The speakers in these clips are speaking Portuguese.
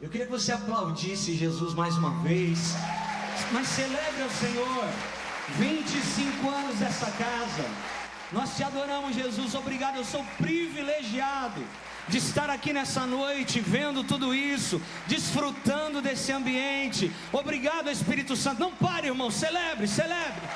Eu queria que você aplaudisse Jesus mais uma vez, mas celebre ao Senhor, 25 anos dessa casa. Nós te adoramos, Jesus, obrigado. Eu sou privilegiado de estar aqui nessa noite, vendo tudo isso, desfrutando desse ambiente. Obrigado, Espírito Santo. Não pare, irmão, celebre, celebre,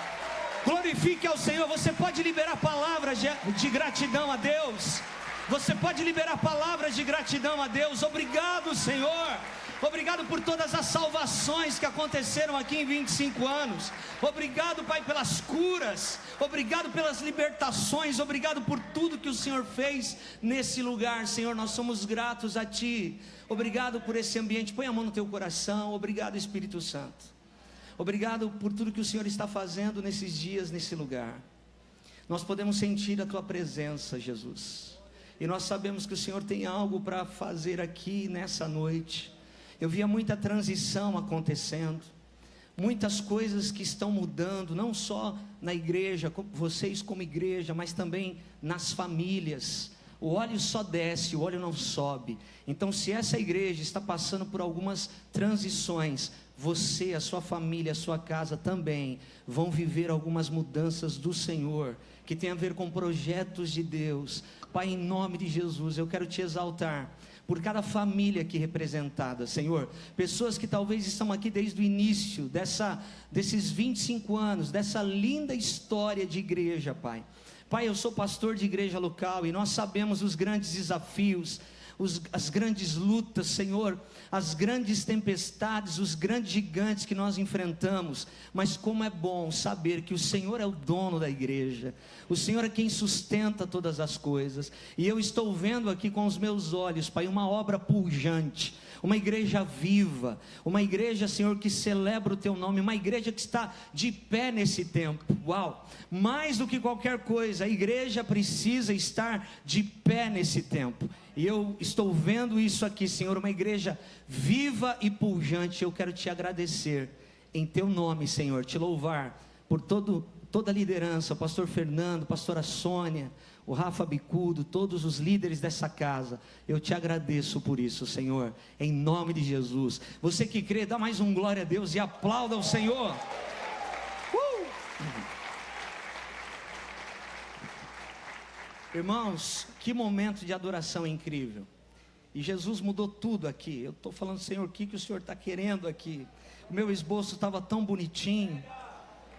glorifique ao Senhor. Você pode liberar palavras de gratidão a Deus. Você pode liberar palavras de gratidão a Deus. Obrigado, Senhor. Obrigado por todas as salvações que aconteceram aqui em 25 anos. Obrigado, Pai, pelas curas. Obrigado pelas libertações. Obrigado por tudo que o Senhor fez nesse lugar, Senhor. Nós somos gratos a Ti. Obrigado por esse ambiente. Põe a mão no teu coração. Obrigado, Espírito Santo. Obrigado por tudo que o Senhor está fazendo nesses dias, nesse lugar. Nós podemos sentir a Tua presença, Jesus. E nós sabemos que o Senhor tem algo para fazer aqui nessa noite. Eu via muita transição acontecendo, muitas coisas que estão mudando, não só na igreja, vocês como igreja, mas também nas famílias. O óleo só desce, o óleo não sobe. Então, se essa igreja está passando por algumas transições, você, a sua família, a sua casa também vão viver algumas mudanças do Senhor, que tem a ver com projetos de Deus. Pai, em nome de Jesus, eu quero te exaltar por cada família aqui representada, Senhor. Pessoas que talvez estão aqui desde o início desses 25 anos, dessa linda história de igreja, Pai. Pai, eu sou pastor de igreja local e nós sabemos os grandes desafios, as grandes lutas, Senhor, as grandes tempestades, os grandes gigantes que nós enfrentamos. Mas como é bom saber que o Senhor é o dono da igreja, o Senhor é quem sustenta todas as coisas. E eu estou vendo aqui com os meus olhos, Pai, uma obra pujante, uma igreja viva, uma igreja, Senhor, que celebra o Teu nome, uma igreja que está de pé nesse tempo. Uau! Mais do que qualquer coisa, a igreja precisa estar de pé nesse tempo. E eu estou vendo isso aqui, Senhor, uma igreja viva e pujante. Eu quero te agradecer em Teu nome, Senhor, te louvar por toda a liderança, o pastor Fernando, pastora Sônia, o Rafa Bicudo, todos os líderes dessa casa. Eu te agradeço por isso, Senhor, em nome de Jesus. Você que crê, dá mais um glória a Deus e aplauda o Senhor. Irmãos, que momento de adoração incrível. E Jesus mudou tudo aqui. Eu estou falando, Senhor, o que o Senhor está querendo aqui? O meu esboço estava tão bonitinho,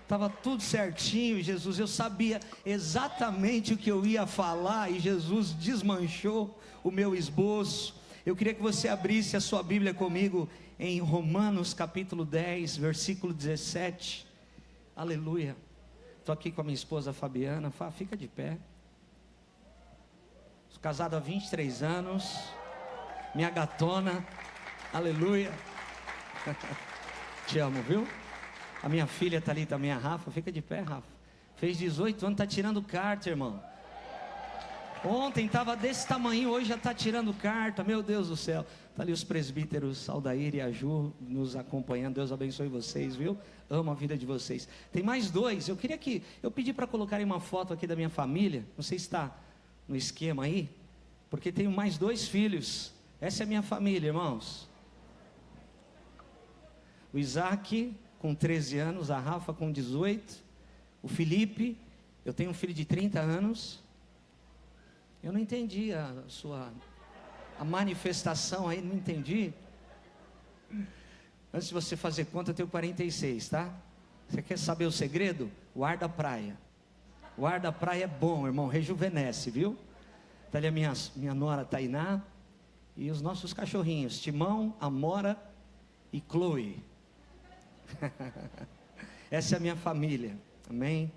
estava tudo certinho, Jesus. Eu sabia exatamente o que eu ia falar e Jesus desmanchou o meu esboço. Eu queria que você abrisse a sua Bíblia comigo em Romanos capítulo 10, versículo 17. Aleluia. Estou aqui com a minha esposa Fabiana. Fica de pé. Sou casado há 23 anos, minha gatona, aleluia. Te amo, viu? A minha filha está ali também, a Rafa. Fica de pé, Rafa. Fez 18 anos, está tirando carta, irmão. Ontem estava desse tamanho, hoje já está tirando carta. Meu Deus do céu. Está ali os presbíteros Aldair e a Ju nos acompanhando. Deus abençoe vocês, viu? Amo a vida de vocês. Tem mais dois. Eu pedi para colocarem uma foto aqui da minha família. Não sei se está no esquema aí, porque tenho mais 2 filhos. Essa é a minha família, irmãos. O Isaac com 13 anos, a Rafa com 18, o Felipe, eu tenho um filho de 30 anos. Eu não entendi a manifestação aí, não entendi. Antes de você fazer conta, eu tenho 46, tá? Você quer saber o segredo? O ar da praia. O ar da praia é bom, irmão, rejuvenesce, viu? Está ali a minha nora Tainá e os nossos cachorrinhos, Timão, Amora e Chloe. Essa é a minha família, amém?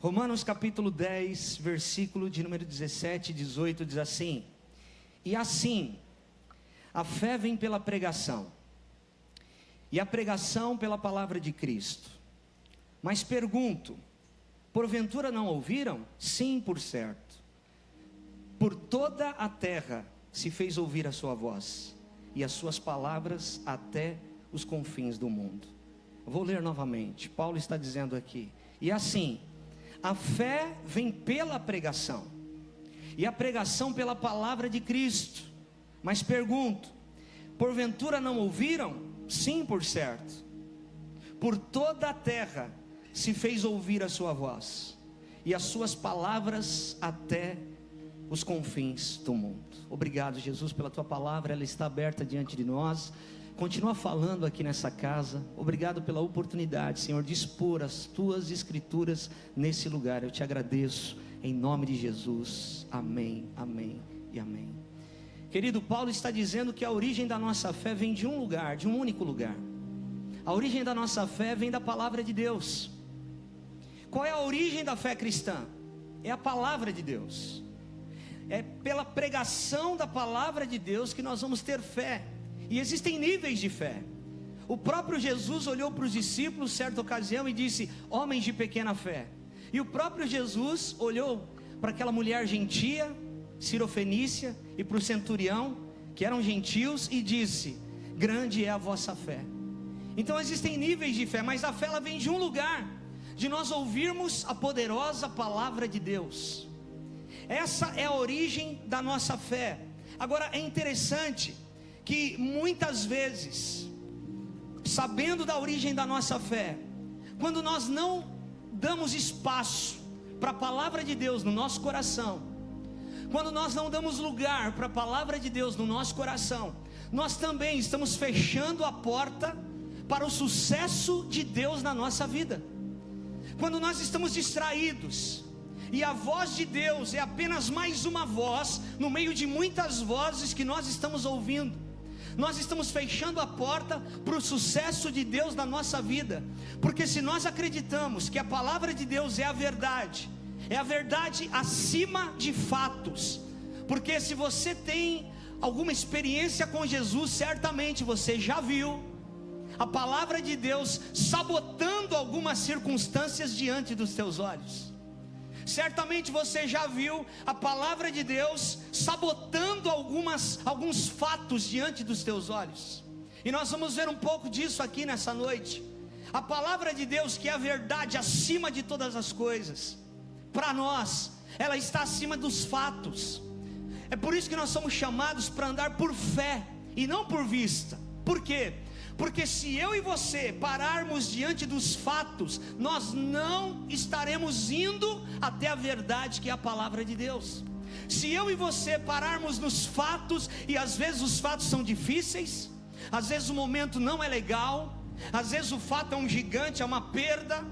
Romanos capítulo 10, versículo de número 17 e 18 diz assim: e assim, a fé vem pela pregação, e a pregação pela palavra de Cristo. Mas pergunto, porventura não ouviram? Sim, por certo. Por toda a terra se fez ouvir a sua voz, e as suas palavras até os confins do mundo. Vou ler novamente. Paulo está dizendo aqui: e assim, a fé vem pela pregação, e a pregação pela palavra de Cristo. Mas pergunto, Porventura não ouviram? Sim, por certo. Por toda a terra se fez ouvir a sua voz, e as suas palavras até os confins do mundo. Obrigado, Jesus, pela tua palavra, ela está aberta diante de nós. Continua falando aqui nessa casa. Obrigado pela oportunidade, Senhor, de expor as tuas escrituras nesse lugar. Eu te agradeço, em nome de Jesus. Amém, amém e amém. Querido, Paulo está dizendo que a origem da nossa fé vem de um lugar, de um único lugar. A origem da nossa fé vem da palavra de Deus. Qual é a origem da fé cristã? É a palavra de Deus. É pela pregação da palavra de Deus que nós vamos ter fé. E existem níveis de fé. O próprio Jesus olhou para os discípulos certa ocasião e disse: homens de pequena fé. E o próprio Jesus olhou para aquela mulher gentia, cirofenícia, e para o centurião, que eram gentios, e disse: grande é a vossa fé. Então existem níveis de fé, mas a fé ela vem de um lugar, de nós ouvirmos a poderosa palavra de Deus. Essa é a origem da nossa fé. Agora é interessante que muitas vezes, sabendo da origem da nossa fé, quando nós não damos espaço para a palavra de Deus no nosso coração, quando nós não damos lugar para a palavra de Deus no nosso coração, nós também estamos fechando a porta para o sucesso de Deus na nossa vida. Quando nós estamos distraídos, e a voz de Deus é apenas mais uma voz, no meio de muitas vozes que nós estamos ouvindo, nós estamos fechando a porta para o sucesso de Deus na nossa vida. Porque se nós acreditamos que a palavra de Deus é a verdade acima de fatos, porque se você tem alguma experiência com Jesus, certamente você já viu a palavra de Deus sabotando algumas circunstâncias diante dos teus olhos. Certamente você já viu a palavra de Deus sabotando alguns fatos diante dos teus olhos. E nós vamos ver um pouco disso aqui nessa noite. A palavra de Deus, que é a verdade acima de todas as coisas, para nós, ela está acima dos fatos. É por isso que nós somos chamados para andar por fé e não por vista. Por quê? Porque se eu e você pararmos diante dos fatos, nós não estaremos indo até a verdade, que é a palavra de Deus. Se eu e você pararmos nos fatos, e às vezes os fatos são difíceis, às vezes o momento não é legal, às vezes o fato é um gigante, é uma perda,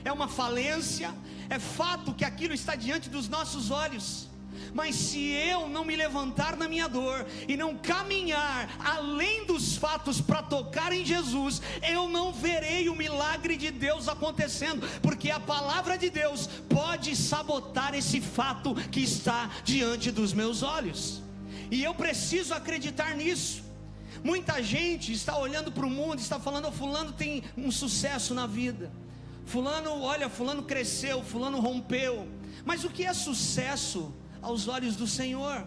é uma falência, é fato que aquilo está diante dos nossos olhos. Mas se eu não me levantar na minha dor e não caminhar além dos fatos para tocar em Jesus, eu não verei o milagre de Deus acontecendo, porque a palavra de Deus pode sabotar esse fato que está diante dos meus olhos. E eu preciso acreditar nisso. Muita gente está olhando para o mundo, está falando: oh, fulano tem um sucesso na vida, fulano, olha, fulano cresceu, fulano rompeu. Mas o que é sucesso aos olhos do Senhor?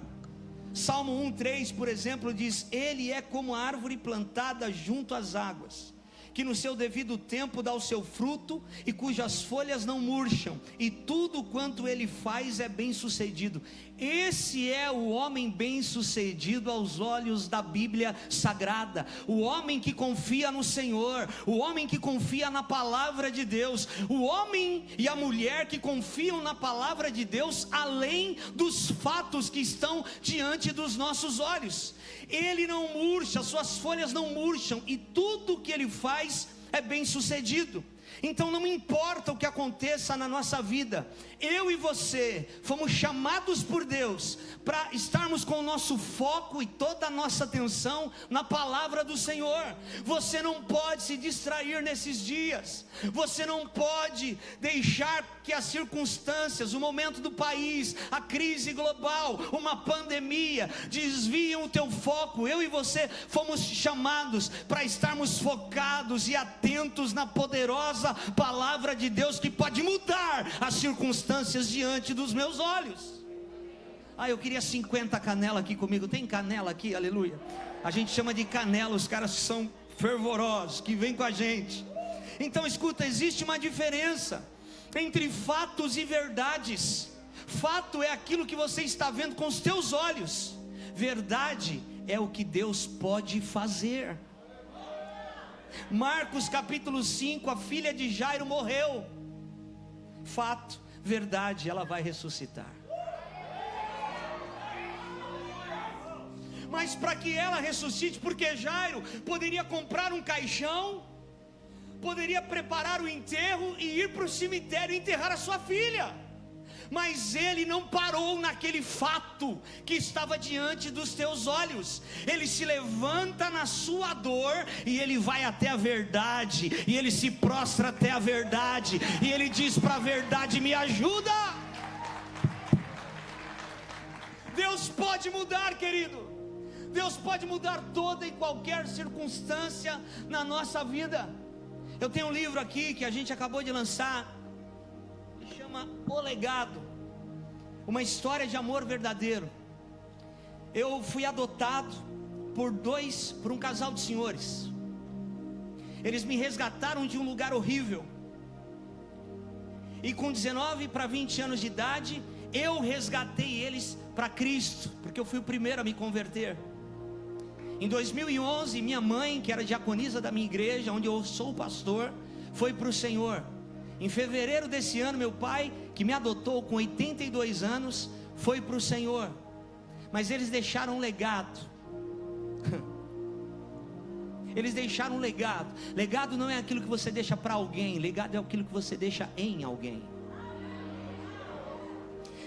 Salmo 1:3, por exemplo, diz: ele é como a árvore plantada junto às águas, que no seu devido tempo dá o seu fruto, e cujas folhas não murcham, e tudo quanto ele faz é bem sucedido. Esse é o homem bem sucedido aos olhos da Bíblia Sagrada, o homem que confia no Senhor, o homem que confia na palavra de Deus, o homem e a mulher que confiam na palavra de Deus, além dos fatos que estão diante dos nossos olhos. Ele não murcha, suas folhas não murcham, e tudo que ele faz é bem sucedido. Então não importa o que aconteça na nossa vida, eu e você fomos chamados por Deus para estarmos com o nosso foco e toda a nossa atenção na palavra do Senhor. Você não pode se distrair nesses dias, você não pode deixar que as circunstâncias, o momento do país, a crise global, uma pandemia, desviem o teu foco. Eu e você fomos chamados para estarmos focados e atentos na poderosa palavra de Deus, que pode mudar as circunstâncias diante dos meus olhos. Eu queria 50 canela aqui comigo. Tem canela aqui? Aleluia. A gente chama de canela os caras que são fervorosos, que vêm com a gente. Então escuta, existe uma diferença entre fatos e verdades. Fato é aquilo que você está vendo com os teus olhos. Verdade é o que Deus pode fazer. Marcos capítulo 5, a filha de Jairo morreu. Fato, verdade, ela vai ressuscitar. Mas para que ela ressuscite, porque Jairo poderia comprar um caixão, poderia preparar o enterro e ir para o cemitério e enterrar a sua filha, mas ele não parou naquele fato que estava diante dos teus olhos. Ele se levanta na sua dor e ele vai até a verdade, e ele se prostra até a verdade, e ele diz para a verdade: me ajuda. Deus pode mudar, querido. Deus pode mudar toda e qualquer circunstância na nossa vida. Eu tenho um livro aqui que a gente acabou de lançar, que chama O Legado, uma história de amor verdadeiro. Eu fui adotado por um casal de senhores. Eles me resgataram de um lugar horrível, e com 19 para 20 anos de idade, eu resgatei eles para Cristo, porque eu fui o primeiro a me converter. Em 2011, minha mãe, que era diaconisa da minha igreja, onde eu sou pastor, foi para o Senhor. Em fevereiro desse ano, meu pai, que me adotou com 82 anos, foi para o Senhor. Mas eles deixaram um legado. Eles deixaram um legado. Legado não é aquilo que você deixa para alguém, legado é aquilo que você deixa em alguém.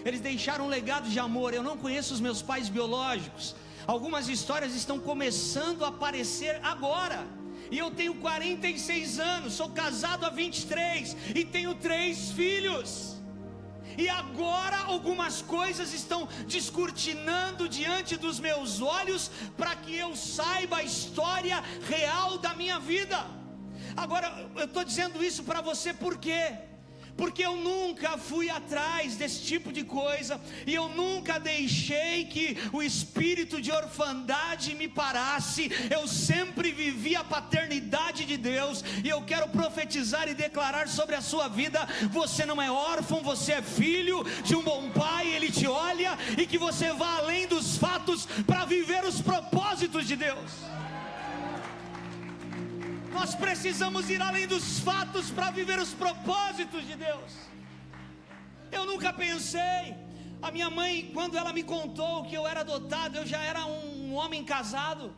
Eles deixaram um legado de amor. Eu não conheço os meus pais biológicos. Algumas histórias estão começando a aparecer agora. E eu tenho 46 anos, sou casado há 23 e tenho 3 filhos. E agora algumas coisas estão descortinando diante dos meus olhos, para que eu saiba a história real da minha vida. Agora eu estou dizendo isso para você por quê? Porque eu nunca fui atrás desse tipo de coisa, e eu nunca deixei que o espírito de orfandade me parasse. Eu sempre vivi a paternidade de Deus, e eu quero profetizar e declarar sobre a sua vida: você não é órfão, você é filho de um bom pai, Ele te olha, e que você vá além dos fatos para viver os propósitos de Deus. Nós precisamos ir além dos fatos para viver os propósitos de Deus. Eu nunca pensei. A minha mãe, quando ela me contou que eu era adotado, eu já era um homem casado.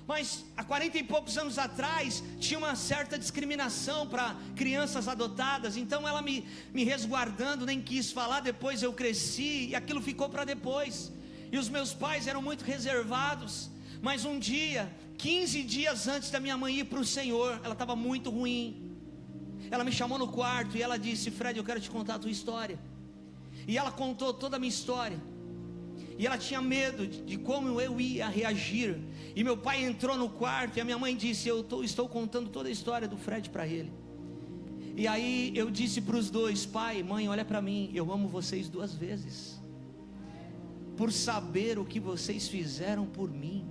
Mas há 40 e poucos anos atrás, tinha uma certa discriminação para crianças adotadas. Então ela me resguardando, nem quis falar. Depois eu cresci e aquilo ficou para depois. E os meus pais eram muito reservados. Mas um dia, 15 dias antes da minha mãe ir para o Senhor, ela estava muito ruim. Ela me chamou no quarto e ela disse: Fred, eu quero te contar a tua história. E ela contou toda a minha história. E ela tinha medo de como eu ia reagir. E meu pai entrou no quarto e a minha mãe disse: estou contando toda a história do Fred para ele. E aí eu disse para os dois: pai, mãe, olha para mim, eu amo vocês 2 vezes, por saber o que vocês fizeram por mim,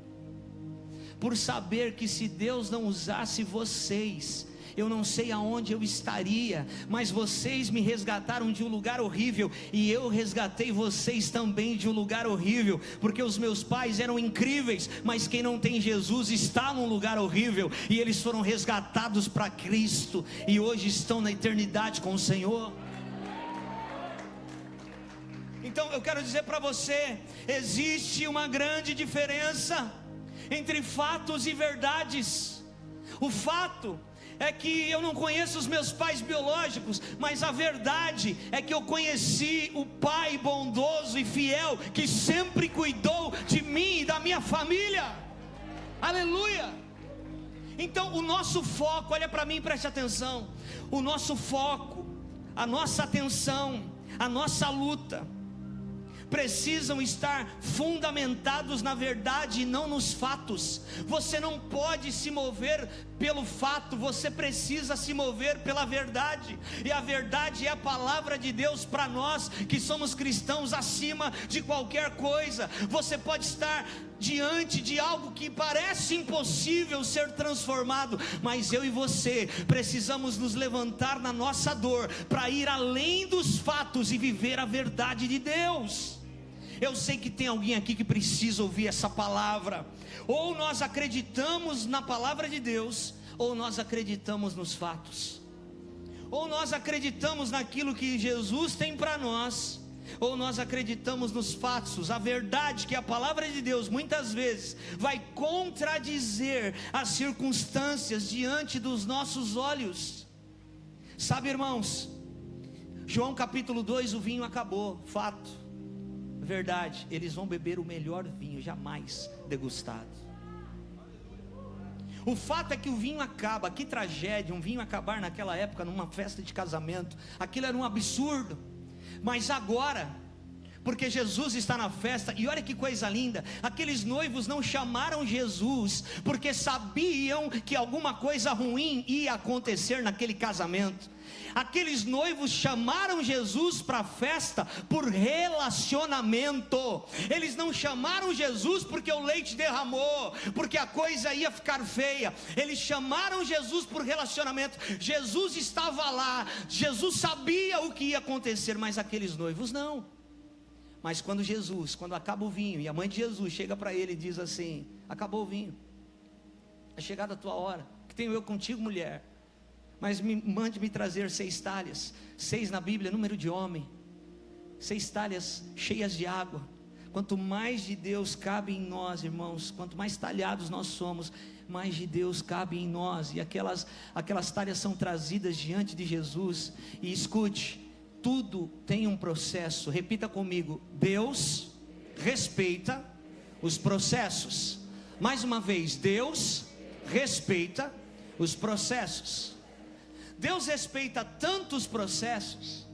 por saber que se Deus não usasse vocês, eu não sei aonde eu estaria, mas vocês me resgataram de um lugar horrível, e eu resgatei vocês também de um lugar horrível, porque os meus pais eram incríveis, mas quem não tem Jesus está num lugar horrível, e eles foram resgatados para Cristo, e hoje estão na eternidade com o Senhor. Então eu quero dizer para você, existe uma grande diferença entre fatos e verdades. O fato é que eu não conheço os meus pais biológicos, mas a verdade é que eu conheci o Pai bondoso e fiel, que sempre cuidou de mim e da minha família. Aleluia! Então o nosso foco, olha para mim e preste atenção, o nosso foco, a nossa atenção, a nossa luta precisam estar fundamentados na verdade e não nos fatos. Você não pode se mover pelo fato, você precisa se mover pela verdade, e a verdade é a palavra de Deus para nós que somos cristãos, acima de qualquer coisa. Você pode estar diante de algo que parece impossível ser transformado, mas eu e você precisamos nos levantar na nossa dor para ir além dos fatos e viver a verdade de Deus. Eu sei que tem alguém aqui que precisa ouvir essa palavra. Ou nós acreditamos na palavra de Deus, ou nós acreditamos nos fatos. Ou nós acreditamos naquilo que Jesus tem para nós, ou nós acreditamos nos fatos. A verdade é que a palavra de Deus muitas vezes vai contradizer as circunstâncias diante dos nossos olhos. Sabe, irmãos, João capítulo 2, o vinho acabou, fato, verdade, eles vão beber o melhor vinho jamais degustado. O fato é que o vinho acaba. Que tragédia, um vinho acabar naquela época, numa festa de casamento, aquilo era um absurdo. Mas agora, porque Jesus está na festa, e olha que coisa linda, aqueles noivos não chamaram Jesus, porque sabiam que alguma coisa ruim ia acontecer naquele casamento. Aqueles noivos chamaram Jesus para a festa por relacionamento. Eles não chamaram Jesus porque o leite derramou, porque a coisa ia ficar feia. Eles chamaram Jesus por relacionamento. Jesus estava lá, Jesus sabia o que ia acontecer, mas aqueles noivos não. Mas quando acaba o vinho, e a mãe de Jesus chega para ele e diz assim: acabou o vinho, é chegada a tua hora, que tenho eu contigo, mulher, mas mande-me trazer 6 talhas, 6 na Bíblia, número de homem, 6 talhas cheias de água. Quanto mais de Deus cabe em nós, irmãos, quanto mais talhados nós somos, mais de Deus cabe em nós. E aquelas talhas são trazidas diante de Jesus. E escute, tudo tem um processo. Repita comigo: Deus respeita os processos. Mais uma vez, Deus respeita os processos. Deus respeita tantos processos,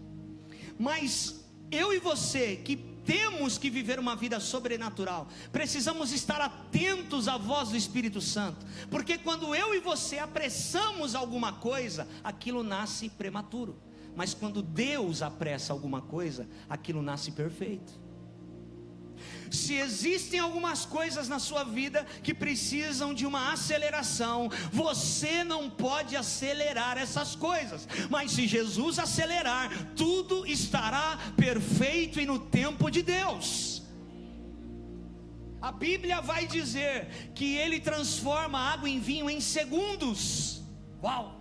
mas eu e você que temos que viver uma vida sobrenatural, precisamos estar atentos à voz do Espírito Santo, porque quando eu e você apressamos alguma coisa, aquilo nasce prematuro. Mas quando Deus apressa alguma coisa, aquilo nasce perfeito. Se existem algumas coisas na sua vida que precisam de uma aceleração, você não pode acelerar essas coisas, mas se Jesus acelerar, tudo estará perfeito e no tempo de Deus. A Bíblia vai dizer que Ele transforma a água em vinho em segundos. Uau!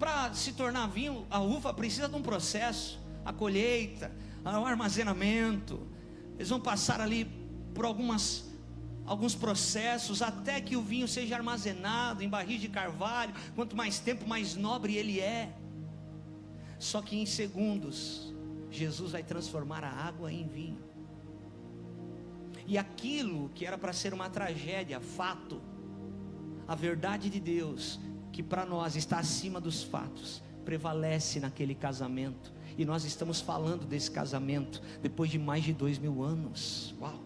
Para se tornar vinho, a uva precisa de um processo, a colheita, o armazenamento. Eles vão passar ali por alguns processos, até que o vinho seja armazenado em barris de carvalho. Quanto mais tempo, mais nobre ele é. Só que em segundos, Jesus vai transformar a água em vinho. E aquilo que era para ser uma tragédia, fato, a verdade de Deus, que para nós está acima dos fatos, prevalece naquele casamento. E nós estamos falando desse casamento depois de mais de 2000 anos. Uau!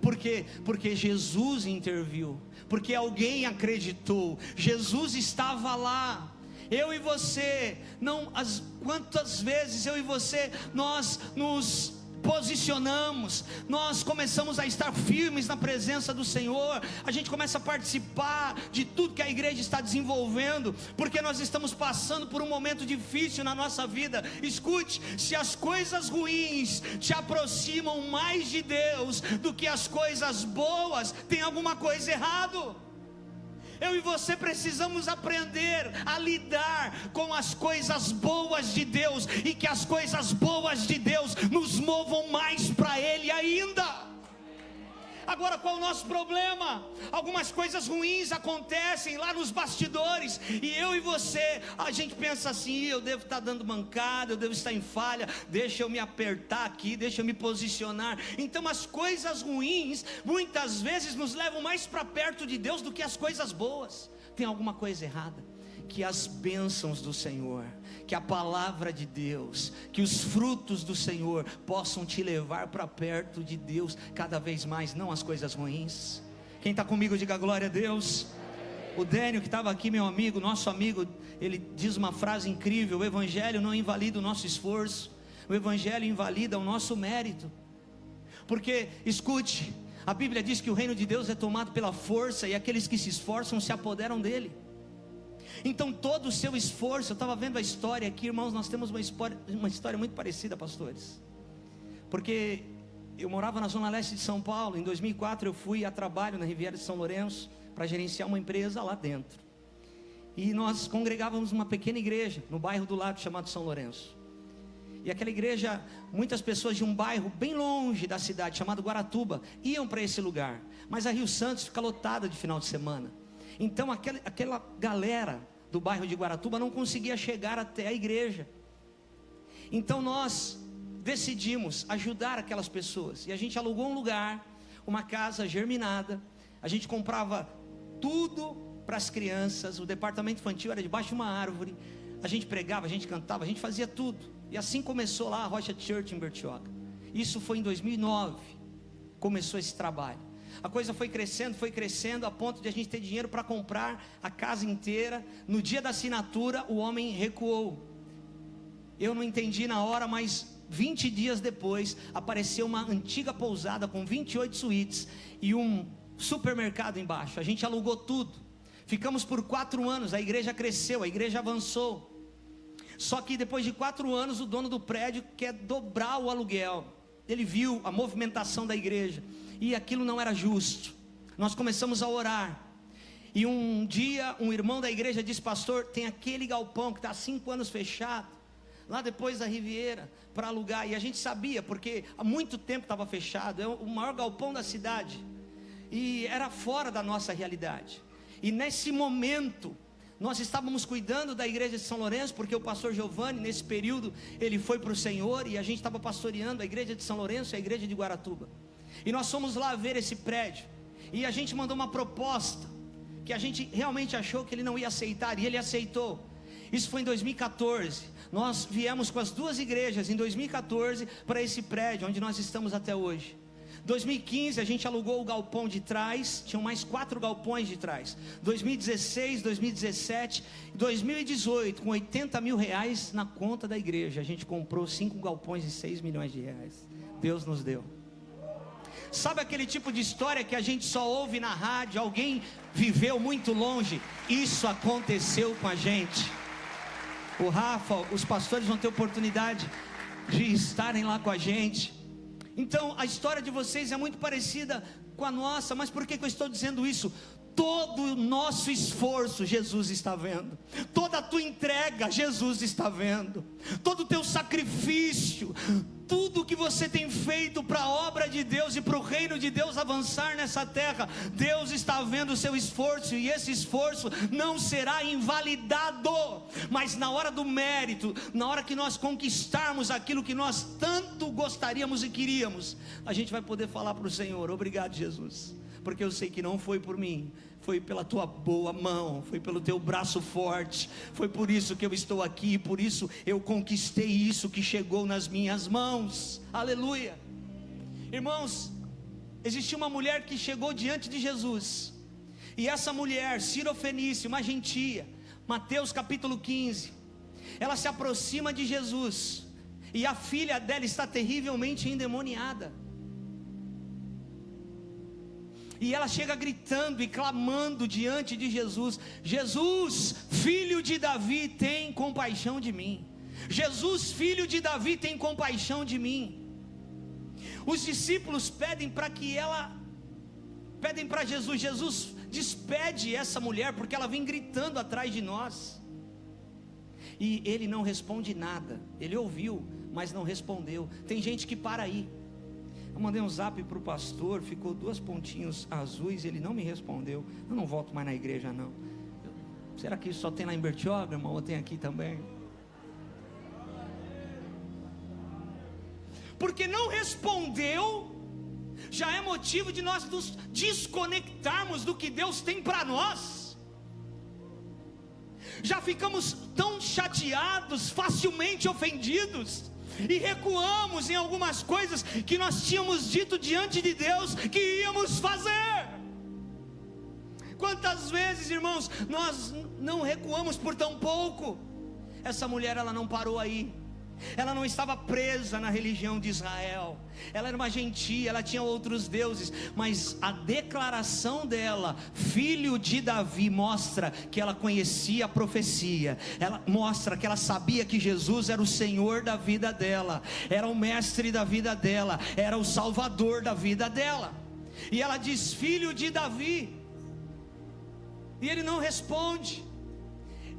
Por quê? Porque Jesus interviu, porque alguém acreditou. Jesus estava lá. Eu e você, quantas vezes eu e você, nós nos posicionamos, nós começamos a estar firmes na presença do Senhor, a gente começa a participar de tudo que a igreja está desenvolvendo, porque nós estamos passando por um momento difícil na nossa vida. Escute, se as coisas ruins te aproximam mais de Deus do que as coisas boas, tem alguma coisa errado. Eu e você precisamos aprender a lidar com as coisas boas de Deus, e que as coisas boas de Deus nos movam mais para Ele ainda. Agora, qual é o nosso problema? Algumas coisas ruins acontecem lá nos bastidores, e eu e você, a gente pensa assim: eu devo estar dando mancada, eu devo estar em falha, deixa eu me apertar aqui, deixa eu me posicionar. Então as coisas ruins muitas vezes nos levam mais para perto de Deus do que as coisas boas. Tem alguma coisa errada? Que as bênçãos do Senhor, que a palavra de Deus, que os frutos do Senhor possam te levar para perto de Deus cada vez mais, não as coisas ruins. Quem está comigo, diga glória a Deus. O Dênio, que estava aqui, meu amigo, nosso amigo, ele diz uma frase incrível: o Evangelho não invalida o nosso esforço, o Evangelho invalida o nosso mérito. Porque, escute, a Bíblia diz que o reino de Deus é tomado pela força, e aqueles que se esforçam se apoderam dele. Então todo o seu esforço, eu estava vendo a história aqui, irmãos, nós temos uma história muito parecida, pastores, porque eu morava na zona leste de São Paulo. Em 2004 eu fui a trabalho na Riviera de São Lourenço para gerenciar uma empresa lá dentro. E nós congregávamos numa pequena igreja no bairro do lado chamado São Lourenço. E aquela igreja, muitas pessoas de um bairro bem longe da cidade chamado Guaratuba iam para esse lugar, mas a Rio Santos fica lotada de final de semana. Então aquela galera do bairro de Guaratuba não conseguia chegar até a igreja. Então nós decidimos ajudar aquelas pessoas, e a gente alugou um lugar, uma casa germinada. A gente comprava tudo para as crianças, o departamento infantil era debaixo de uma árvore, a gente pregava, a gente cantava, a gente fazia tudo. E assim começou lá a Rocha Church em Bertioga. Isso foi em 2009, começou esse trabalho. A coisa foi crescendo a ponto de a gente ter dinheiro para comprar a casa inteira. No dia da assinatura o homem recuou. Eu não entendi na hora, mas 20 dias depois apareceu uma antiga pousada com 28 suítes e um supermercado embaixo. A gente alugou tudo. Ficamos por 4 anos, a igreja cresceu, a igreja avançou. Só que depois de 4 anos o dono do prédio quer dobrar o aluguel. Ele viu a movimentação da igreja e aquilo não era justo. Nós começamos a orar. E um dia um irmão da igreja disse: pastor, tem aquele galpão que está há 5 anos fechado, lá depois da Riviera, para alugar. E a gente sabia, porque há muito tempo estava fechado. É o maior galpão da cidade, e era fora da nossa realidade. E nesse momento nós estávamos cuidando da igreja de São Lourenço, porque o pastor Giovanni, nesse período, ele foi para o Senhor, e a gente estava pastoreando a igreja de São Lourenço e a igreja de Guaratuba. E nós fomos lá ver esse prédio, e a gente mandou uma proposta, que a gente realmente achou que ele não ia aceitar, e ele aceitou. Isso foi em 2014, nós viemos com as 2 igrejas em 2014 para esse prédio, onde nós estamos até hoje. 2015 a gente alugou o galpão de trás, tinham mais 4 galpões de trás. 2016, 2017, 2018, com 80 mil reais na conta da igreja, a gente comprou 5 galpões de 6 milhões de reais. Deus nos deu. Sabe aquele tipo de história que a gente só ouve na rádio, alguém viveu muito longe? Isso aconteceu com a gente. O Rafa, os pastores vão ter oportunidade de estarem lá com a gente. Então a história de vocês é muito parecida com a nossa. Mas por que eu estou dizendo isso? Todo o nosso esforço Jesus está vendo, toda a tua entrega Jesus está vendo, todo o teu sacrifício, tudo que você tem feito para a obra de Deus e para o reino de Deus avançar nessa terra. Deus está vendo o seu esforço, e esse esforço não será invalidado. Mas na hora do mérito, na hora que nós conquistarmos aquilo que nós tanto gostaríamos e queríamos, a gente vai poder falar para o Senhor: obrigado, Jesus, porque eu sei que não foi por mim, foi pela tua boa mão, foi pelo teu braço forte, foi por isso que eu estou aqui, por isso eu conquistei isso que chegou nas minhas mãos. Aleluia. Irmãos, existia uma mulher que chegou diante de Jesus, e essa mulher, Sirofenícia, uma gentia, Mateus capítulo 15, ela se aproxima de Jesus, e a filha dela está terrivelmente endemoniada. E ela chega gritando e clamando diante de Jesus: Jesus, filho de Davi, tem compaixão de mim. Jesus, filho de Davi, tem compaixão de mim. Os discípulos pedem para Jesus: Jesus, despede essa mulher, porque ela vem gritando atrás de nós. E ele não responde nada. Ele ouviu, mas não respondeu. Tem gente que para aí. Eu mandei um zap para o pastor, ficou 2 pontinhos azuis, ele não me respondeu. Eu não volto mais na igreja não. Será que isso só tem lá em Bertioga, irmão, ou tem aqui também? Porque não respondeu, já é motivo de nós nos desconectarmos do que Deus tem para nós. Já ficamos tão chateados, facilmente ofendidos, e recuamos em algumas coisas que nós tínhamos dito diante de Deus que íamos fazer. Quantas vezes, irmãos, nós não recuamos por tão pouco? Essa mulher, ela não parou aí. Ela não estava presa na religião de Israel. Ela era uma gentia, ela tinha outros deuses. Mas a declaração dela, filho de Davi, mostra que ela conhecia a profecia. Ela mostra que ela sabia que Jesus era o Senhor da vida dela, era o mestre da vida dela, era o salvador da vida dela. E ela diz, filho de Davi. E ele não responde.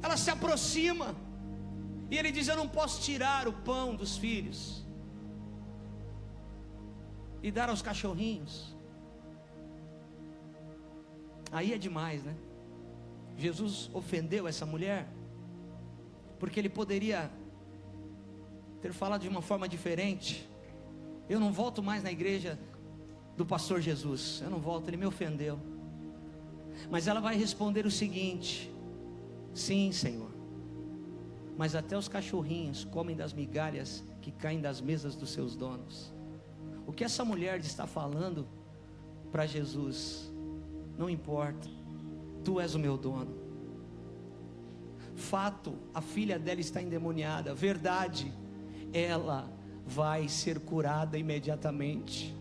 Ela se aproxima. E ele diz, eu não posso tirar o pão dos filhos e dar aos cachorrinhos. Aí é demais, né? Jesus ofendeu essa mulher, porque ele poderia ter falado de uma forma diferente. Eu não volto mais na igreja do pastor Jesus, eu não volto, ele me ofendeu. Mas ela vai responder o seguinte, sim, Senhor, mas até os cachorrinhos comem das migalhas que caem das mesas dos seus donos. O que essa mulher está falando para Jesus, não importa, tu és o meu dono. Fato, a filha dela está endemoniada. Verdade, ela vai ser curada imediatamente.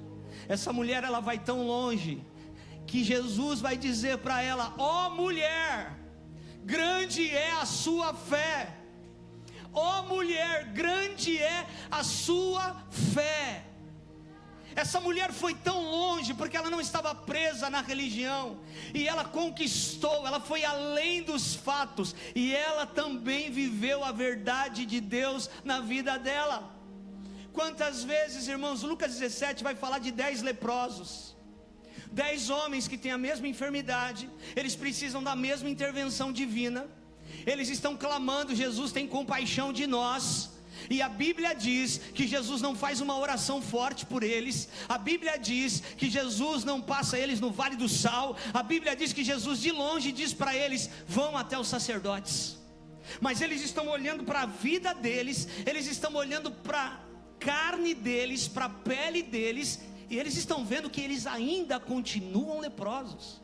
Essa mulher, ela vai tão longe que Jesus vai dizer para ela, ó mulher, grande é a sua fé. Ó mulher, grande é a sua fé. Essa mulher foi tão longe porque ela não estava presa na religião, e ela conquistou, ela foi além dos fatos, e ela também viveu a verdade de Deus na vida dela. Quantas vezes, irmãos, Lucas 17 vai falar de 10 leprosos, 10 homens que têm a mesma enfermidade, eles precisam da mesma intervenção divina. Eles estão clamando, Jesus tem compaixão de nós. E a Bíblia diz que Jesus não faz uma oração forte por eles. A Bíblia diz que Jesus não passa eles no vale do sal. A Bíblia diz que Jesus de longe diz para eles, vão até os sacerdotes. Mas eles estão olhando para a vida deles, eles estão olhando para a carne deles, para a pele deles, e eles estão vendo que eles ainda continuam leprosos.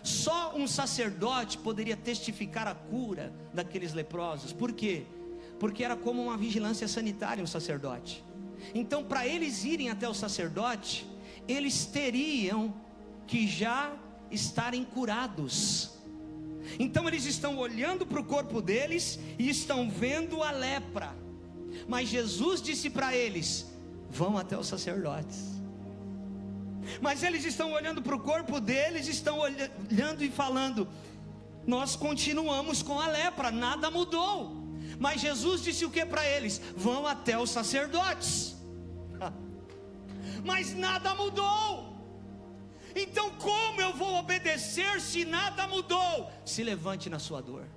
Só um sacerdote poderia testificar a cura daqueles leprosos. Por quê? Porque era como uma vigilância sanitária um sacerdote. Então, para eles irem até o sacerdote, eles teriam que já estarem curados. Então eles estão olhando para o corpo deles e estão vendo a lepra. Mas Jesus disse para eles, vão até os sacerdotes. Mas eles estão olhando para o corpo deles, estão olhando e falando, nós continuamos com a lepra, nada mudou. Mas Jesus disse o que para eles? Vão até os sacerdotes. Mas nada mudou. Então como eu vou obedecer se nada mudou? Se levante na sua dor.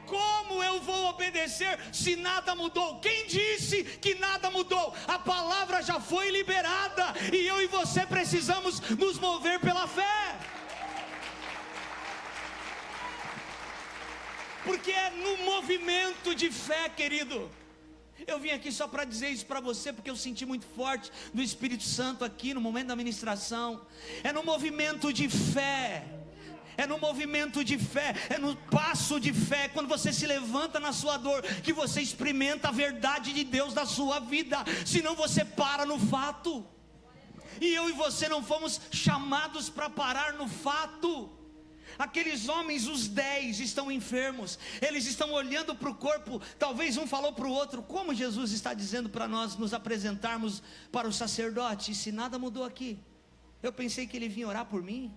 Como eu vou obedecer se nada mudou? Quem disse que nada mudou? A palavra já foi liberada, e eu e você precisamos nos mover pela fé. Porque é no movimento de fé, querido. Eu vim aqui só para dizer isso para você, porque eu senti muito forte do Espírito Santo aqui no momento da ministração. É no movimento de fé. É no movimento de fé, é no passo de fé, quando você se levanta na sua dor, que você experimenta a verdade de Deus da sua vida. Senão você para no fato. E eu e você não fomos chamados para parar no fato. Aqueles homens, os 10, estão enfermos. Eles estão olhando para o corpo. Talvez um falou para o outro, como Jesus está dizendo para nós nos apresentarmos para o sacerdote, se nada mudou aqui? Eu pensei que ele vinha orar por mim.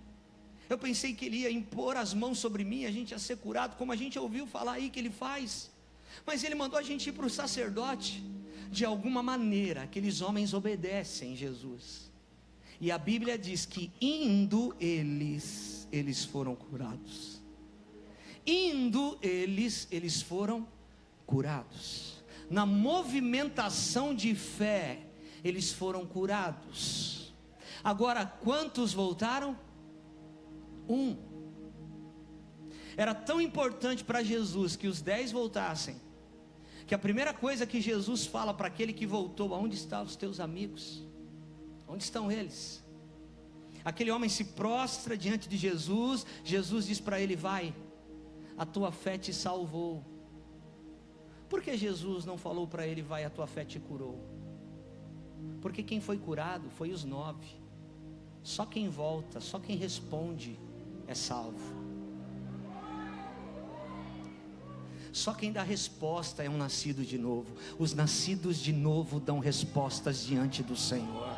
Eu pensei que ele ia impor as mãos sobre mim, a gente ia ser curado, como a gente ouviu falar aí que ele faz. Mas ele mandou a gente ir para o sacerdote. De alguma maneira, aqueles homens obedecem Jesus. E a Bíblia diz que indo eles foram curados. Indo eles foram curados. Na movimentação de fé, eles foram curados. Agora, quantos voltaram? Um. Era tão importante para Jesus que os 10 voltassem, que a primeira coisa que Jesus fala para aquele que voltou, aonde estão os teus amigos? Onde estão eles? Aquele homem se prostra diante de Jesus. Jesus diz para ele, vai, a tua fé te salvou, Por que Jesus não falou para ele: vai, a tua fé te curou? Porque quem foi curado foi os 9. Só quem volta, só quem responde é salvo. Só quem dá resposta é um nascido de novo. Os nascidos de novo dão respostas diante do Senhor.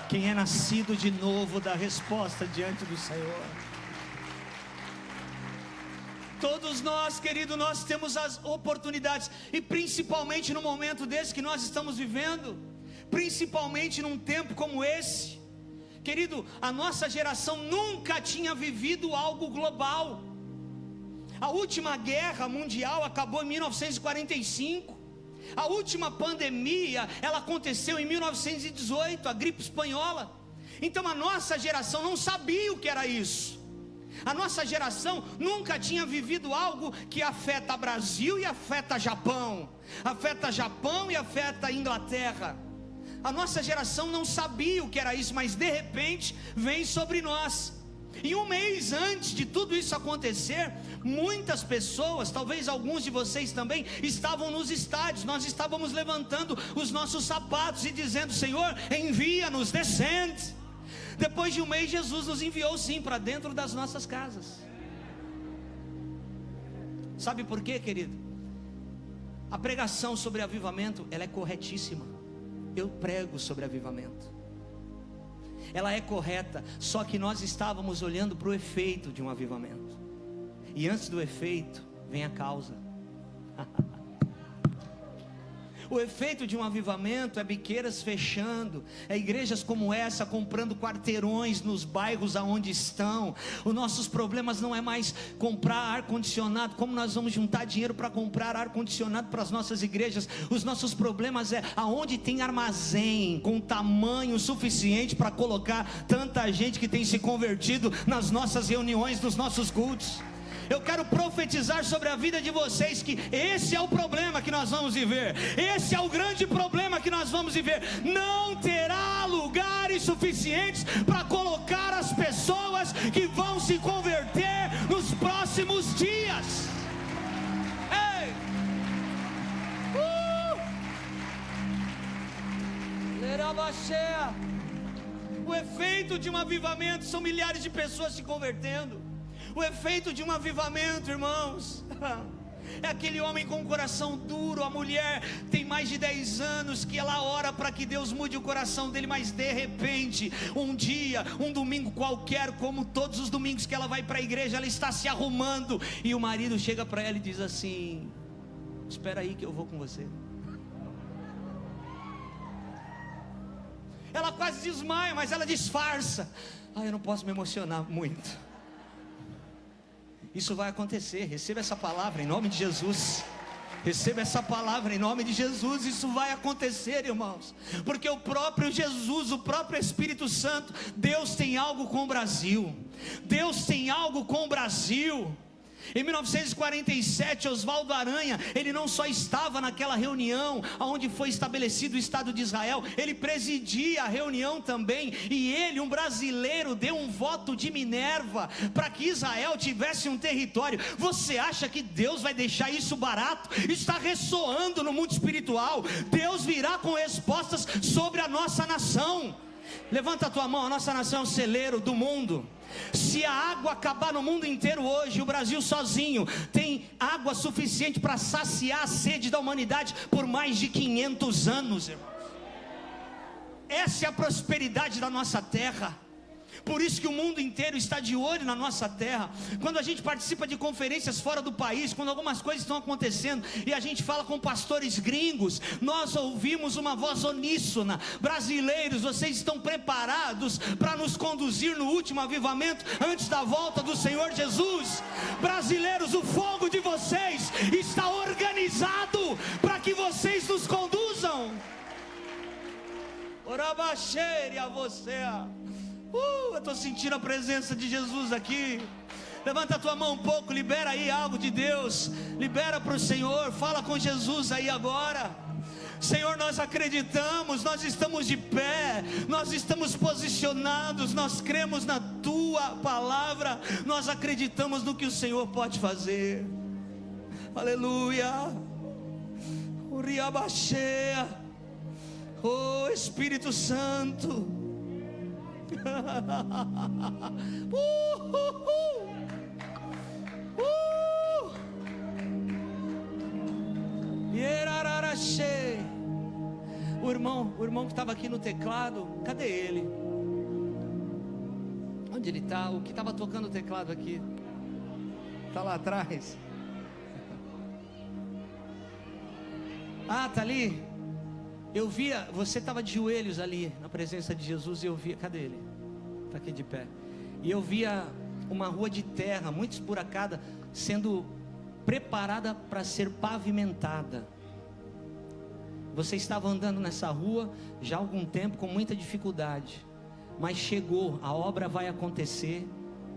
Quem é nascido de novo dá resposta diante do Senhor. Todos nós, querido, nós temos as oportunidades, e principalmente no momento desse que nós estamos vivendo, principalmente num tempo como esse, querido, a nossa geração nunca tinha vivido algo global. A última guerra mundial acabou em 1945. A última pandemia, ela aconteceu em 1918, a gripe espanhola. Então a nossa geração não sabia o que era isso. A nossa geração nunca tinha vivido algo que afeta Brasil e afeta Japão, afeta Japão e afeta Inglaterra. A nossa geração não sabia o que era isso, mas de repente vem sobre nós. E um mês antes de tudo isso acontecer, muitas pessoas, talvez alguns de vocês também, estavam nos estádios. Nós estávamos levantando os nossos sapatos e dizendo: Senhor, envia-nos, descende. Depois de um mês, Jesus nos enviou sim para dentro das nossas casas. Sabe por quê, querido? A pregação sobre avivamento, ela é corretíssima. Eu prego sobre avivamento, ela é correta, só que nós estávamos olhando para o efeito de um avivamento, e antes do efeito vem a causa. O efeito de um avivamento é biqueiras fechando, é igrejas como essa comprando quarteirões nos bairros aonde estão. Os nossos problemas não é mais comprar ar-condicionado. Como nós vamos juntar dinheiro para comprar ar-condicionado para as nossas igrejas? Os nossos problemas é aonde tem armazém com tamanho suficiente para colocar tanta gente que tem se convertido nas nossas reuniões, nos nossos cultos. Eu quero profetizar sobre a vida de vocês que esse é o problema que nós vamos viver. Esse é o grande problema que nós vamos viver. Não terá lugares suficientes para colocar as pessoas que vão se converter nos próximos dias. Ei! O efeito de um avivamento são milhares de pessoas se convertendo. O efeito de um avivamento, irmãos, é aquele homem com o coração duro. A mulher tem mais de 10 anos que ela ora para que Deus mude o coração dele, mas de repente, um dia, um domingo qualquer, como todos os domingos que ela vai para a igreja, ela está se arrumando, e o marido chega para ela e diz assim: espera aí que eu vou com você. Ela quase desmaia, mas ela disfarça: eu não posso me emocionar muito. Isso vai acontecer. Receba essa palavra em nome de Jesus. Receba essa palavra em nome de Jesus. Isso vai acontecer, irmãos, porque o próprio Jesus, o próprio Espírito Santo, Deus tem algo com o Brasil. Deus tem algo com o Brasil. Em 1947, Oswaldo Aranha, ele não só estava naquela reunião onde foi estabelecido o Estado de Israel, ele presidia a reunião também, e ele, um brasileiro, deu um voto de Minerva para que Israel tivesse um território. Você acha que Deus vai deixar isso barato? Isso está ressoando no mundo espiritual. Deus virá com respostas sobre a nossa nação. Levanta a tua mão. A nossa nação é o celeiro do mundo. Se a água acabar no mundo inteiro hoje, o Brasil sozinho tem água suficiente para saciar a sede da humanidade por mais de 500 anos, irmãos. Essa é a prosperidade da nossa terra. Por isso que o mundo inteiro está de olho na nossa terra. Quando a gente participa de conferências fora do país, quando algumas coisas estão acontecendo e a gente fala com pastores gringos, nós ouvimos uma voz uníssona: brasileiros, vocês estão preparados para nos conduzir no último avivamento antes da volta do Senhor Jesus? Brasileiros, o fogo de vocês está organizado para que vocês nos conduzam. Orabaxere a você. Eu estou sentindo a presença de Jesus aqui. Levanta a tua mão um pouco, libera aí algo de Deus. Libera para o Senhor, fala com Jesus aí agora. Senhor, nós acreditamos, nós estamos de pé, nós estamos posicionados, nós cremos na tua palavra, nós acreditamos no que o Senhor pode fazer. Aleluia. Uriabaxea. Oh Espírito Santo. O irmão que estava aqui no teclado, cadê ele? Onde ele está? O que estava tocando o teclado aqui? Está lá atrás. Ah, está ali. Eu via, você estava de joelhos ali na presença de Jesus e eu via, cadê ele? Está aqui de pé. E eu via uma rua de terra muito esburacada sendo preparada para ser pavimentada. Você estava andando nessa rua já há algum tempo com muita dificuldade, mas chegou, a obra vai acontecer,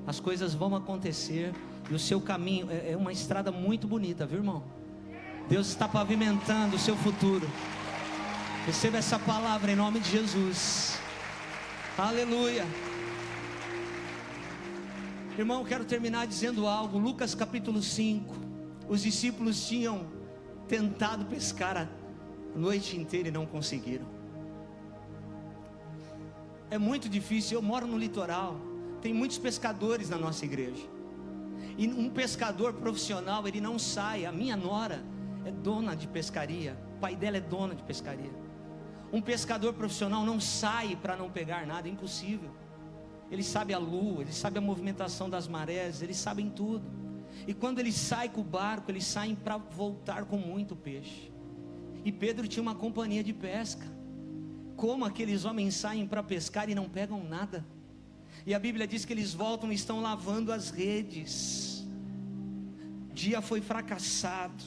as coisas vão acontecer, e o seu caminho é uma estrada muito bonita, viu, irmão? Deus está pavimentando o seu futuro. Receba essa palavra em nome de Jesus. Aleluia. Irmão, quero terminar dizendo algo. Lucas capítulo 5. Os discípulos tinham tentado pescar a noite inteira e não conseguiram. É muito difícil. Eu moro no litoral, tem muitos pescadores na nossa igreja, e um pescador profissional, ele não sai. A minha nora é dona de pescaria, o pai dela é dono de pescaria. Um pescador profissional não sai para não pegar nada, é impossível. Ele sabe a lua, ele sabe a movimentação das marés, eles sabem tudo. E quando ele sai com o barco, eles saem para voltar com muito peixe. E Pedro tinha uma companhia de pesca. Como aqueles homens saem para pescar e não pegam nada? E a Bíblia diz que eles voltam e estão lavando as redes. O dia foi fracassado.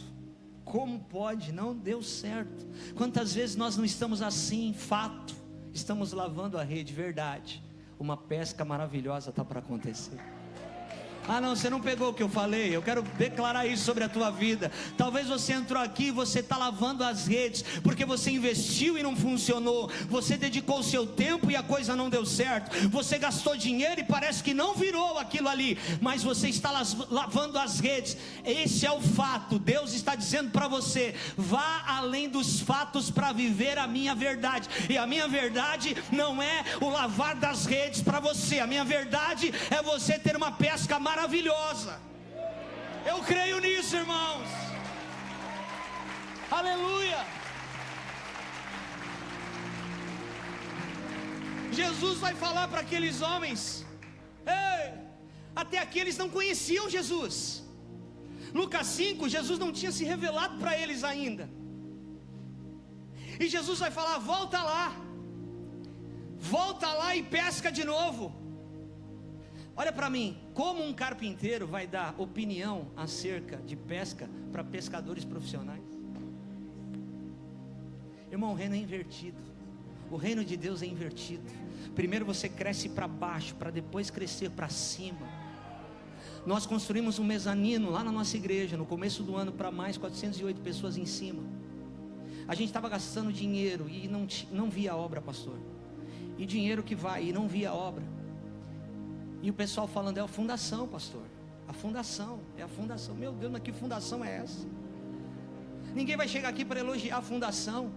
Como pode? Não deu certo. Quantas vezes nós não estamos assim? Fato, estamos lavando a rede, verdade. Uma pesca maravilhosa está para acontecer. Ah não, você não pegou o que eu falei. Eu quero declarar isso sobre a tua vida. Talvez você entrou aqui e você está lavando as redes porque você investiu e não funcionou. Você dedicou o seu tempo e a coisa não deu certo. Você gastou dinheiro e parece que não virou aquilo ali, mas você está lavando as redes. Esse é o fato. Deus está dizendo para você: vá além dos fatos para viver a minha verdade. E a minha verdade não é o lavar das redes para você. A minha verdade é você ter uma pesca maravilhosa. Eu creio nisso, irmãos. Aleluia. Jesus vai falar para aqueles homens. Ei, até aqui eles não conheciam Jesus. Lucas 5, Jesus não tinha se revelado para eles ainda. E Jesus vai falar: volta lá e pesca de novo. Olha para mim, como um carpinteiro vai dar opinião acerca de pesca para pescadores profissionais? Irmão, o reino é invertido. O reino de Deus é invertido. Primeiro você cresce para baixo, para depois crescer para cima. Nós construímos um mezanino lá na nossa igreja no começo do ano para mais 408 pessoas em cima. A gente estava gastando dinheiro e não via a obra, pastor. E dinheiro que vai e não via a obra. E o pessoal falando: é a fundação, pastor. A fundação, é a fundação. Meu Deus, mas que fundação é essa? Ninguém vai chegar aqui para elogiar a fundação.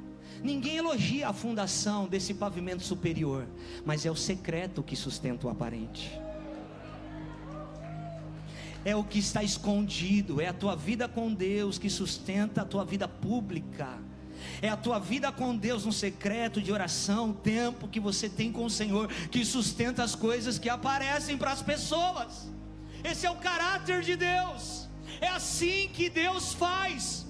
Ninguém elogia a fundação desse pavimento superior, mas é o secreto que sustenta o aparente. É o que está escondido. É a tua vida com Deus que sustenta a tua vida pública. É a tua vida com Deus no secreto de oração, o tempo que você tem com o Senhor, que sustenta as coisas que aparecem para as pessoas. Esse é o caráter de Deus. É assim que Deus faz.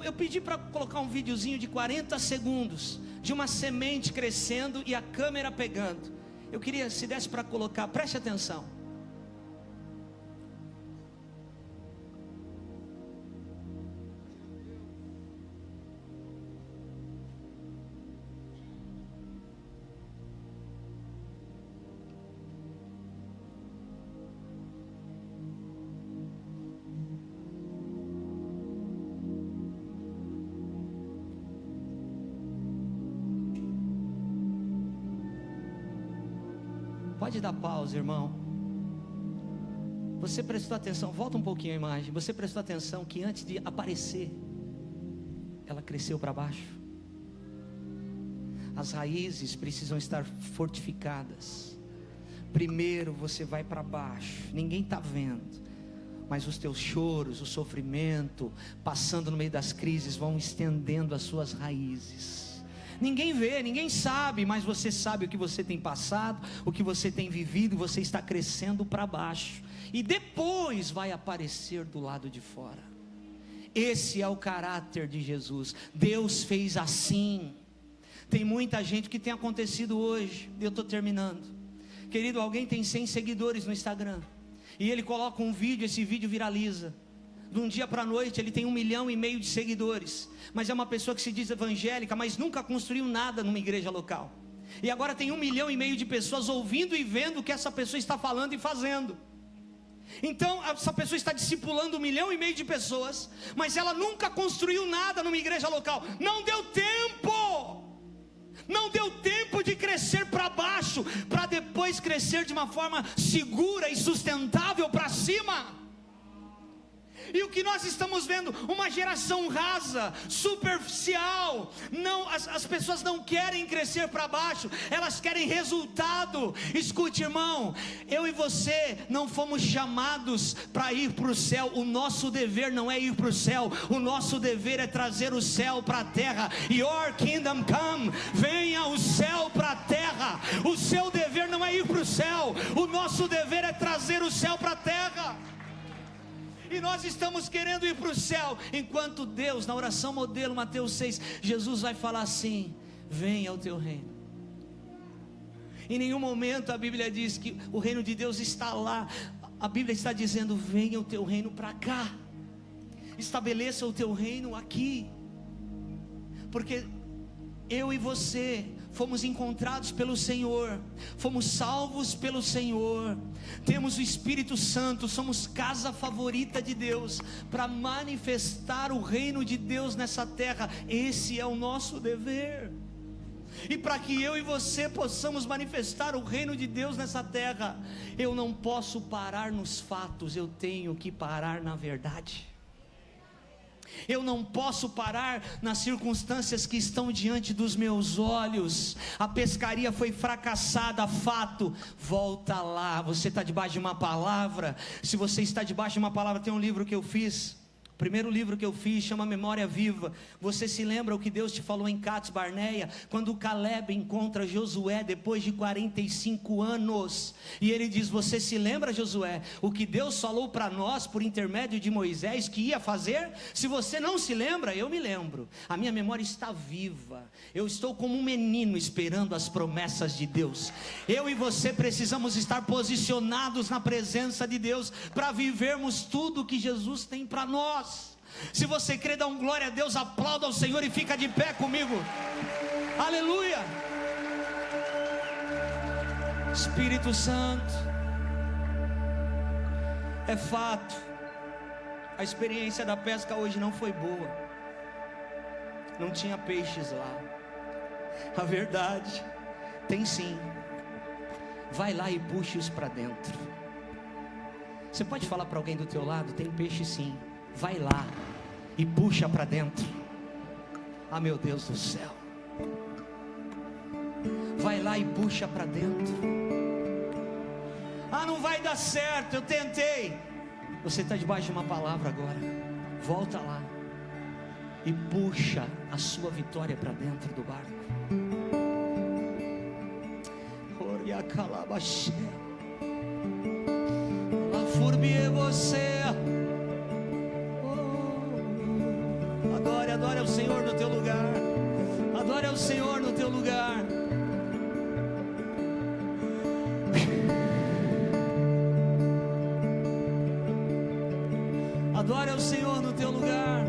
Eu pedi para colocar um videozinho de 40 segundos de uma semente crescendo e a câmera pegando. Eu queria, se desse para colocar, preste atenção. Pode dar pausa, irmão. Você prestou atenção, volta um pouquinho a imagem. Você prestou atenção que antes de aparecer ela cresceu para baixo. As raízes precisam estar fortificadas. Primeiro você vai para baixo, ninguém está vendo, mas os teus choros, o sofrimento, passando no meio das crises, vão estendendo as suas raízes. Ninguém vê, ninguém sabe, mas você sabe o que você tem passado, o que você tem vivido, você está crescendo para baixo, e depois vai aparecer do lado de fora. Esse é o caráter de Jesus. Deus fez assim. Tem muita gente que tem acontecido hoje, eu estou terminando, querido, alguém tem 100 seguidores no Instagram, e ele coloca um vídeo, esse vídeo viraliza, de um dia para a noite ele tem 1,5 milhão de seguidores, mas é uma pessoa que se diz evangélica, mas nunca construiu nada numa igreja local, e agora tem 1,5 milhão de pessoas ouvindo e vendo o que essa pessoa está falando e fazendo. Então essa pessoa está discipulando 1,5 milhão de pessoas, mas ela nunca construiu nada numa igreja local. Não deu tempo. Não deu tempo de crescer para baixo, para depois crescer de uma forma segura e sustentável para cima. E o que nós estamos vendo? Uma geração rasa, superficial. Não, as pessoas não querem crescer para baixo, elas querem resultado. Escute, irmão, eu e você não fomos chamados para ir para o céu. O nosso dever não é ir para o céu, o nosso dever é trazer o céu para a terra. Your kingdom come, venha o céu para a terra. O seu dever não é ir para o céu, o nosso dever é trazer o céu para a terra. E nós estamos querendo ir para o céu, enquanto Deus, na oração modelo, Mateus 6, Jesus vai falar assim: venha o teu reino. Em nenhum momento a Bíblia diz que o reino de Deus está lá. A Bíblia está dizendo: venha o teu reino para cá, estabeleça o teu reino aqui. Porque eu e você fomos encontrados pelo Senhor, fomos salvos pelo Senhor, temos o Espírito Santo, somos casa favorita de Deus, para manifestar o reino de Deus nessa terra. Esse é o nosso dever. E para que eu e você possamos manifestar o reino de Deus nessa terra, eu não posso parar nos fatos, eu tenho que parar na verdade. Eu não posso parar nas circunstâncias que estão diante dos meus olhos. A pescaria foi fracassada, fato. Volta lá, você está debaixo de uma palavra. Se você está debaixo de uma palavra, tem um livro que eu fiz, o primeiro livro que eu fiz, chama Memória Viva. Você se lembra o que Deus te falou em Cades Barneia, quando Caleb encontra Josué depois de 45 anos, e ele diz: você se lembra, Josué, o que Deus falou para nós por intermédio de Moisés que ia fazer? Se você não se lembra, eu me lembro. A minha memória está viva. Eu estou como um menino esperando as promessas de Deus. Eu e você precisamos estar posicionados na presença de Deus para vivermos tudo que Jesus tem para nós. Se você crê, dá um glória a Deus, aplauda ao Senhor e fica de pé comigo. Aleluia. Espírito Santo, é fato, a experiência da pesca hoje não foi boa, não tinha peixes lá. A verdade, tem sim. Vai lá e puxe-os para dentro. Você pode falar para alguém do teu lado: tem peixe sim. Vai lá e puxa para dentro. Ah, meu Deus do céu. Vai lá e puxa para dentro. Ah, não vai dar certo, eu tentei. Você está debaixo de uma palavra agora. Volta lá e puxa a sua vitória para dentro do barco. La furbie você. Adore ao Senhor no teu lugar. Adore ao Senhor no teu lugar. Adore ao Senhor no teu lugar.